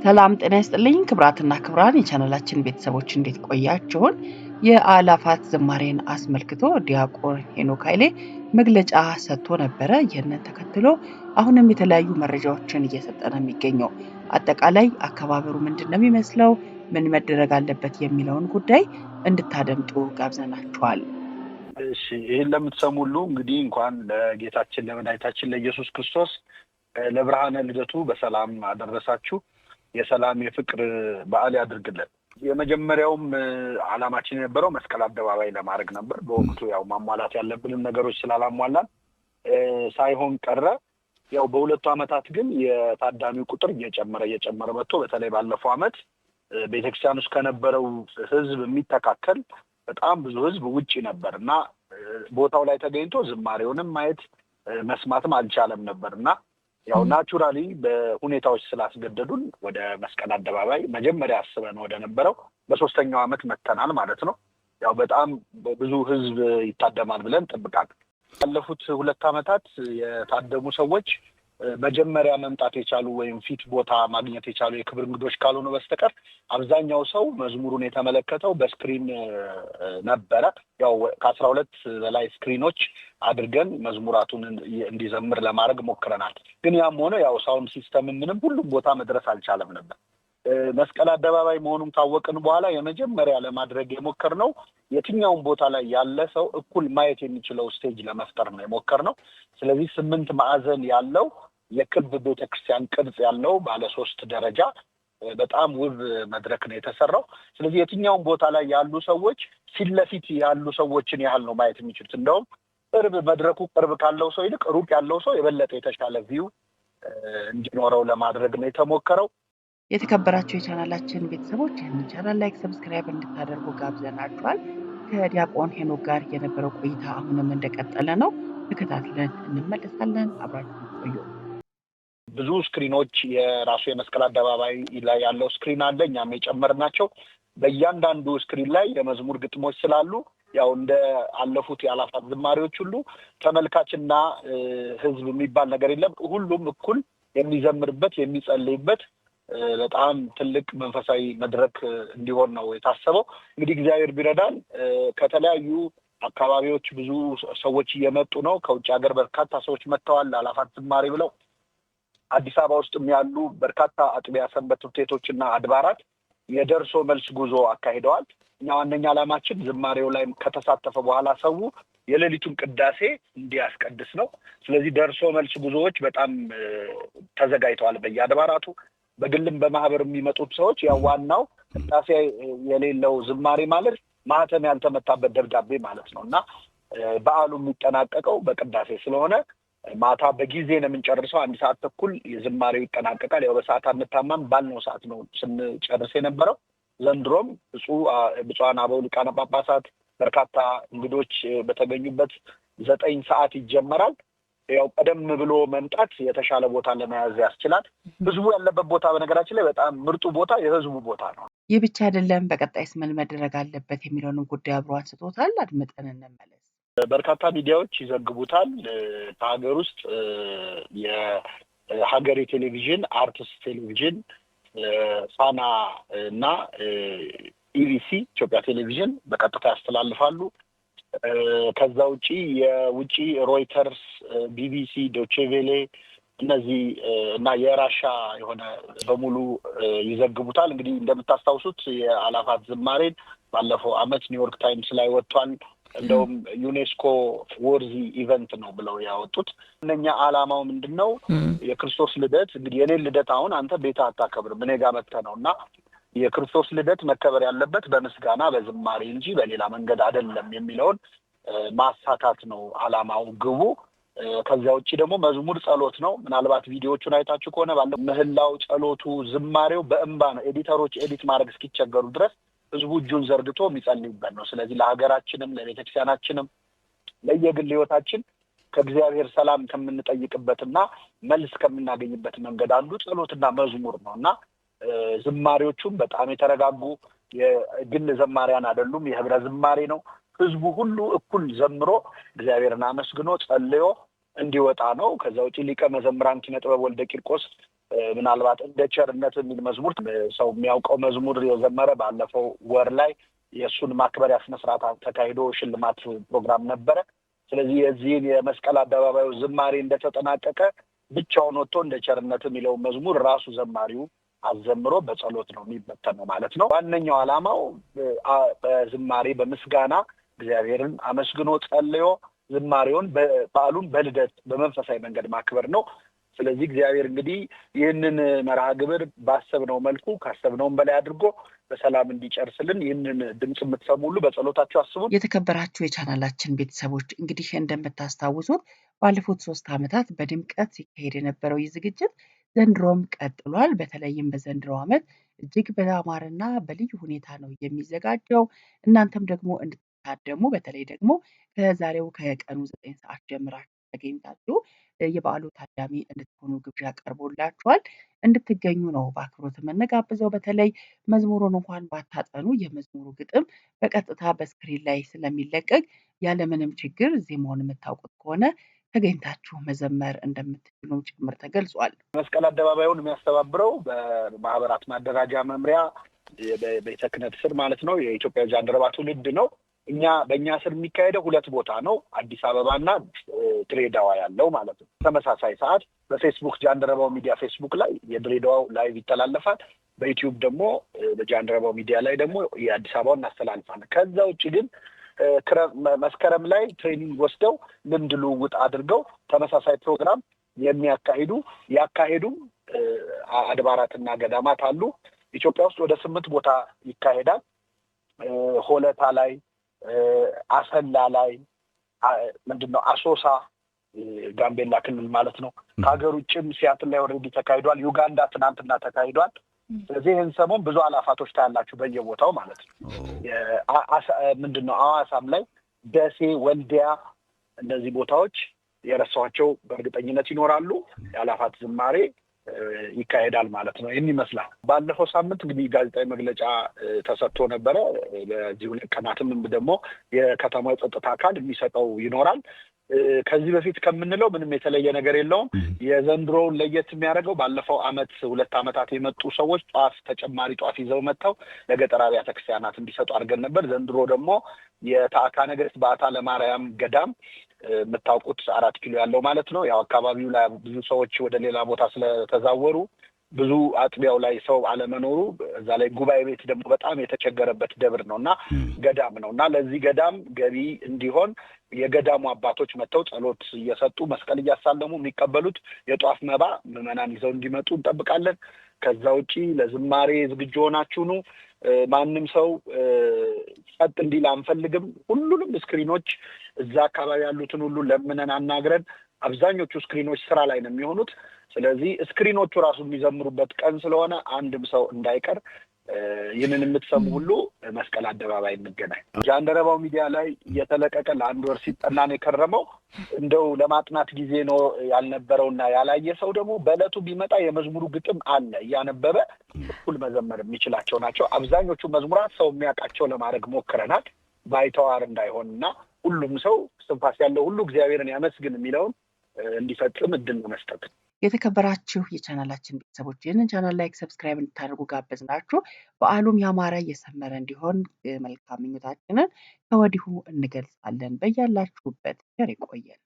ሰላም ጤና ይስጥልኝ ክብራትና ክብራን የቻናላችን ቤተሰቦች እንዴት ቆያችሁን? የአላፋት ዝማሬን አስመልክቶ ዲያቆን ሄኖክ ኃይሌ መግለጫ ሰጥቶ ነበረ። ይህንን ተከትሎ አሁንም የተለያዩ መረጃዎችን እየሰጠ ነው የሚገኘው። አጠቃላይ አከባበሩ ምንድነው የሚመስለው፣ ምን መደረግ አለበት የሚለውን ጉዳይ እንድታደምጡ ጋብዘናችኋል። እሺ ይህን ለምትሰሙ ሁሉ እንግዲህ እንኳን ለጌታችን ለመድኃኒታችን ለኢየሱስ ክርስቶስ ለብርሃነ ልደቱ በሰላም አደረሳችሁ። የሰላም የፍቅር በዓል ያድርግልን። የመጀመሪያውም ዓላማችን የነበረው መስቀል አደባባይ ለማድረግ ነበር። በወቅቱ ያው ማሟላት ያለብንን ነገሮች ስላላሟላን ሳይሆን ቀረ። ያው በሁለቱ ዓመታት ግን የታዳሚው ቁጥር እየጨመረ መጥቶ በተለይ ባለፈው ዓመት ቤተክርስቲያን ውስጥ ከነበረው ሕዝብ የሚተካከል በጣም ብዙ ሕዝብ ውጪ ነበር እና ቦታው ላይ ተገኝቶ ዝማሬውንም ማየት መስማትም አልቻለም ነበር እና ያው ናቹራሊ በሁኔታዎች ስላስገደዱን ወደ መስቀል አደባባይ መጀመሪያ አስበን ወደ ነበረው በሶስተኛው ዓመት መተናል ማለት ነው። ያው በጣም ብዙ ሕዝብ ይታደማል ብለን እንጠብቃለን። ያለፉት 2 ዓመታት የታደሙ ሰዎች መጀመሪያ መምጣት የቻሉ ወይም ፊት ቦታ ማግኘት የቻሉ የክብር እንግዶች ካልሆኑ በስተቀር አብዛኛው ሰው መዝሙሩን የተመለከተው በስክሪን ነበረ። ያው ከ12 በላይ ስክሪኖች አድርገን መዝሙራቱን እንዲዘምር ለማድረግ ሞክረናል። ግን ያም ሆነ ያው ሳውንድ ሲስተም ምንም ሁሉም ቦታ መድረስ አልቻለም ነበር። መስቀል አደባባይ መሆኑን ካወቅን በኋላ የመጀመሪያ ለማድረግ የሞከርነው የትኛውን ቦታ ላይ ያለ ሰው እኩል ማየት የሚችለው ስቴጅ ለመፍጠር ነው የሞከርነው። ስለዚህ 8 ማዕዘን ያለው የክብ ቤተክርስቲያን ቅርጽ ያለው ባለ 3 ደረጃ በጣም ውብ መድረክ ነው የተሰራው። ስለዚህ የትኛውን ቦታ ላይ ያሉ ሰዎች ፊት ለፊት ያሉ ሰዎችን ያህል ነው ማየት የሚችሉት። እንደውም መድረኩ ቅርብ ካለው ሰው ይልቅ ሩቅ ያለው ሰው የበለጠ የተሻለ ቪው እንዲኖረው ለማድረግ ነው የተሞከረው። የተከበራችሁ የቻናላችን ቤተሰቦች ይህንን ቻናል ላይክ፣ ሰብስክራይብ እንድታደርጉ ጋብዘናችኋል። ከዲያቆን ሄኖክ ጋር የነበረው ቆይታ አሁንም እንደቀጠለ ነው። ተከታትለን እንመለሳለን። አብራችሁ ቆዩ። ብዙ ስክሪኖች የራሱ የመስቀል አደባባይ ላይ ያለው ስክሪን አለ፣ እኛም የጨመርናቸው። በእያንዳንዱ ስክሪን ላይ የመዝሙር ግጥሞች ስላሉ ያው እንደ አለፉት የአላፋት ዝማሬዎች ሁሉ ተመልካችና ሕዝብ የሚባል ነገር የለም። ሁሉም እኩል የሚዘምርበት የሚጸልይበት በጣም ትልቅ መንፈሳዊ መድረክ እንዲሆን ነው የታሰበው። እንግዲህ እግዚአብሔር ቢረዳን ከተለያዩ አካባቢዎች ብዙ ሰዎች እየመጡ ነው። ከውጭ ሀገር በርካታ ሰዎች መጥተዋል አላፋት ዝማሬ ብለው። አዲስ አበባ ውስጥም ያሉ በርካታ አጥቢያ ሰንበት ትምህርት ቤቶችና አድባራት የደርሶ መልስ ጉዞ አካሂደዋል። እኛ ዋነኛ ዓላማችን ዝማሬው ላይ ከተሳተፈ በኋላ ሰው የሌሊቱን ቅዳሴ እንዲያስቀድስ ነው። ስለዚህ ደርሶ መልስ ጉዞዎች በጣም ተዘጋጅተዋል በየአድባራቱ። በግልም በማህበር የሚመጡት ሰዎች ያው ዋናው ቅዳሴ የሌለው ዝማሬ ማለት ማህተም ያልተመታበት ደብዳቤ ማለት ነው እና በዓሉ የሚጠናቀቀው በቅዳሴ ስለሆነ ማታ በጊዜ ነው የምንጨርሰው። 1 ሰዓት ተኩል የዝማሬው ይጠናቀቃል። ያው በሰዓት አንታማም ባልነው ሰዓት ነው ስንጨርስ የነበረው። ዘንድሮም ብፁዓን አበው ሊቃነ ጳጳሳት በርካታ እንግዶች በተገኙበት 9 ሰዓት ይጀመራል። ያው ቀደም ብሎ መምጣት የተሻለ ቦታ ለመያዝ ያስችላል። ህዝቡ ያለበት ቦታ በነገራችን ላይ በጣም ምርጡ ቦታ የህዝቡ ቦታ ነው። ይህ ብቻ አይደለም፣ በቀጣይስ ምን መደረግ አለበት የሚለውን ጉዳይ አብሮ አንስቶታል። አድምጠን እንመለስ። በርካታ ሚዲያዎች ይዘግቡታል። ከሀገር ውስጥ የሀገሬ ቴሌቪዥን፣ አርትስ ቴሌቪዥን፣ ፋና እና ኢቢሲ ኢትዮጵያ ቴሌቪዥን በቀጥታ ያስተላልፋሉ። ከዛ ውጪ የውጪ ሮይተርስ፣ ቢቢሲ፣ ዶቼ ቬሌ እነዚህ እና የራሻ የሆነ በሙሉ ይዘግቡታል። እንግዲህ እንደምታስታውሱት የአላፋት ዝማሬን ባለፈው ዓመት ኒውዮርክ ታይምስ ላይ ወጥቷል። እንደውም ዩኔስኮ ወርዚ ኢቨንት ነው ብለው ያወጡት። እነኛ ዓላማው ምንድን ነው? የክርስቶስ ልደት እንግዲህ የኔን ልደት አሁን አንተ ቤት አታከብርም፣ እኔ ጋር መጥተህ ነው እና የክርስቶስ ልደት መከበር ያለበት በምስጋና በዝማሬ እንጂ በሌላ መንገድ አይደለም የሚለውን ማሳካት ነው ዓላማው፣ ግቡ። ከዚያ ውጭ ደግሞ መዝሙር ጸሎት ነው። ምናልባት ቪዲዮዎቹን አይታችሁ ከሆነ ባለ ምህላው፣ ጸሎቱ፣ ዝማሬው በእንባ ነው። ኤዲተሮች ኤዲት ማድረግ እስኪቸገሩ ድረስ ህዝቡ እጁን ዘርግቶ የሚጸልይበት ነው። ስለዚህ ለሀገራችንም ለቤተክርስቲያናችንም ለየግል ህይወታችን ከእግዚአብሔር ሰላም ከምንጠይቅበትና መልስ ከምናገኝበት መንገድ አንዱ ጸሎትና መዝሙር ነው እና ዝማሬዎቹም በጣም የተረጋጉ የግል ዘማሪያን አይደሉም፣ የህብረ ዝማሬ ነው። ህዝቡ ሁሉ እኩል ዘምሮ እግዚአብሔርን አመስግኖ ጸልዮ እንዲወጣ ነው። ከዛ ውጪ ሊቀ መዘምራን ኪነ ጥበብ ወልደ ቂርቆስ ምናልባት እንደ ቸርነት የሚል መዝሙር ሰው የሚያውቀው መዝሙር የዘመረ ባለፈው ወር ላይ የእሱን ማክበሪያ ስነ ስርዓት ተካሂዶ ሽልማት ፕሮግራም ነበረ። ስለዚህ የዚህን የመስቀል አደባባዩ ዝማሬ እንደተጠናቀቀ ብቻውን ወጥቶ እንደ ቸርነት የሚለው መዝሙር ራሱ ዘማሪው አዘምሮ በጸሎት ነው የሚበተነው ማለት ነው። ዋነኛው ዓላማው በዝማሬ በምስጋና እግዚአብሔርን አመስግኖ ጸልዮ ዝማሬውን በዓሉን በልደት በመንፈሳዊ መንገድ ማክበር ነው። ስለዚህ እግዚአብሔር እንግዲህ ይህንን መርሃ ግብር ባሰብነው መልኩ ካሰብነውም በላይ አድርጎ በሰላም እንዲጨርስልን ይህንን ድምፅ የምትሰሙ ሁሉ በጸሎታችሁ አስቡን። የተከበራችሁ የቻናላችን ቤተሰቦች እንግዲህ እንደምታስታውሱት ባለፉት 3 ዓመታት በድምቀት ሲካሄድ የነበረው ይህ ዝግጅት ዘንድሮም ቀጥሏል። በተለይም በዘንድሮ ዓመት እጅግ በአማረና በልዩ ሁኔታ ነው የሚዘጋጀው። እናንተም ደግሞ እንድትታደሙ በተለይ ደግሞ ከዛሬው ከቀኑ 9 ሰዓት ጀምራችሁ ተገኝታችሁ የበዓሉ ታዳሚ እንድትሆኑ ግብዣ ቀርቦላችኋል። እንድትገኙ ነው በአክብሮት የምንጋብዘው። በተለይ መዝሙሩን እንኳን ባታጠኑ የመዝሙሩ ግጥም በቀጥታ በስክሪን ላይ ስለሚለቀቅ ያለምንም ችግር ዜማውን የምታውቁት ከሆነ ተገኝታችሁ መዘመር እንደምትችሉ ጭምር ተገልጿል። መስቀል አደባባዩን የሚያስተባብረው በማህበራት ማደራጃ መምሪያ በቤተ ክህነት ስር ማለት ነው የኢትዮጵያ ጃንደረባ ትውልድ ነው። በእኛ ስር የሚካሄደው 2 ቦታ ነው፣ አዲስ አበባና ድሬዳዋ ያለው ማለት ነው። ተመሳሳይ ሰዓት በፌስቡክ ጃንደረባው ሚዲያ ፌስቡክ ላይ የድሬዳዋው ላይቭ ይተላለፋል። በዩቲዩብ ደግሞ በጃንደረባው ሚዲያ ላይ ደግሞ የአዲስ አበባው እናስተላልፋለን። ከዛ ውጭ ግን መስከረም ላይ ትሬኒንግ ወስደው ልምድ ልውውጥ አድርገው ተመሳሳይ ፕሮግራም ያካሄዱም አድባራትና ገዳማት አሉ። ኢትዮጵያ ውስጥ ወደ 8 ቦታ ይካሄዳል። ሆለታ ላይ፣ አሰላ ላይ፣ አሶሳ ጋምቤላ ክልል ማለት ነው። ከሀገር ውጭም ሲያትል ላይ ኦልሬዲ ተካሂዷል። ዩጋንዳ ትናንትና ተካሂዷል። ስለዚህ ይህን ሰሞን ብዙ አላፋቶች ታያላችሁ በየቦታው ማለት ነው። ሐዋሳም ላይ፣ ደሴ፣ ወልዲያ እነዚህ ቦታዎች የረሳኋቸው በእርግጠኝነት ይኖራሉ። የአላፋት ዝማሬ ይካሄዳል ማለት ነው። ይህን ይመስላል። ባለፈው ሳምንት እንግዲህ ጋዜጣዊ መግለጫ ተሰጥቶ ነበረ። በዚህ 2 ቀናትም ደግሞ የከተማው ጸጥታ አካል የሚሰጠው ይኖራል። ከዚህ በፊት ከምንለው ምንም የተለየ ነገር የለውም። የዘንድሮውን ለየት የሚያደርገው ባለፈው 2 ዓመታት የመጡ ሰዎች ተጨማሪ ጧፍ ይዘው መጥተው ለገጠር አብያተ ክርስቲያናት እንዲሰጡ አድርገን ነበር። ዘንድሮ ደግሞ የታዕካ ነገሥት በዓታ ለማርያም ገዳም የምታውቁት 4 ኪሎ ያለው ማለት ነው። ያው አካባቢው ላይ ብዙ ሰዎች ወደ ሌላ ቦታ ስለተዛወሩ ብዙ አጥቢያው ላይ ሰው አለመኖሩ እዛ ላይ ጉባኤ ቤት ደግሞ በጣም የተቸገረበት ደብር ነው እና ገዳም ነው እና ለዚህ ገዳም ገቢ እንዲሆን የገዳሙ አባቶች መጥተው ጸሎት እየሰጡ መስቀል እያሳለሙ የሚቀበሉት የጧፍ መባ ምዕመናን ይዘው እንዲመጡ እንጠብቃለን። ከዛ ውጪ ለዝማሬ ዝግጁ ሆናችሁ ነው። ማንም ሰው ጸጥ እንዲል አንፈልግም። ሁሉንም ስክሪኖች እዛ አካባቢ ያሉትን ሁሉ ለምነን አናግረን አብዛኞቹ ስክሪኖች ስራ ላይ ነው የሚሆኑት። ስለዚህ ስክሪኖቹ ራሱ የሚዘምሩበት ቀን ስለሆነ አንድም ሰው እንዳይቀር ይህንን የምትሰሙ ሁሉ መስቀል አደባባይ እንገናኝ። ጃንደረባው ሚዲያ ላይ እየተለቀቀ ለ1 ወር ሲጠና ነው የከረመው። እንደው ለማጥናት ጊዜ ነው ያልነበረውና ያላየ ሰው ደግሞ በዕለቱ ቢመጣ የመዝሙሩ ግጥም አለ እያነበበ እኩል መዘመር የሚችላቸው ናቸው። አብዛኞቹ መዝሙራት ሰው የሚያውቃቸው ለማድረግ ሞክረናል፣ ባይተዋር እንዳይሆንና ሁሉም ሰው ስንፋስ ያለው ሁሉ እግዚአብሔርን ያመስግን የሚለውን እንዲፈጽም እድል መስጠት። የተከበራችሁ የቻናላችን ቤተሰቦች ይህንን ቻናል ላይክ፣ ሰብስክራይብ እንድታደርጉ ጋበዝናችሁ። በዓሉም ያማረ እየሰመረ እንዲሆን መልካም ምኞታችንን ከወዲሁ እንገልጻለን። በያላችሁበት ቸር ይቆየን።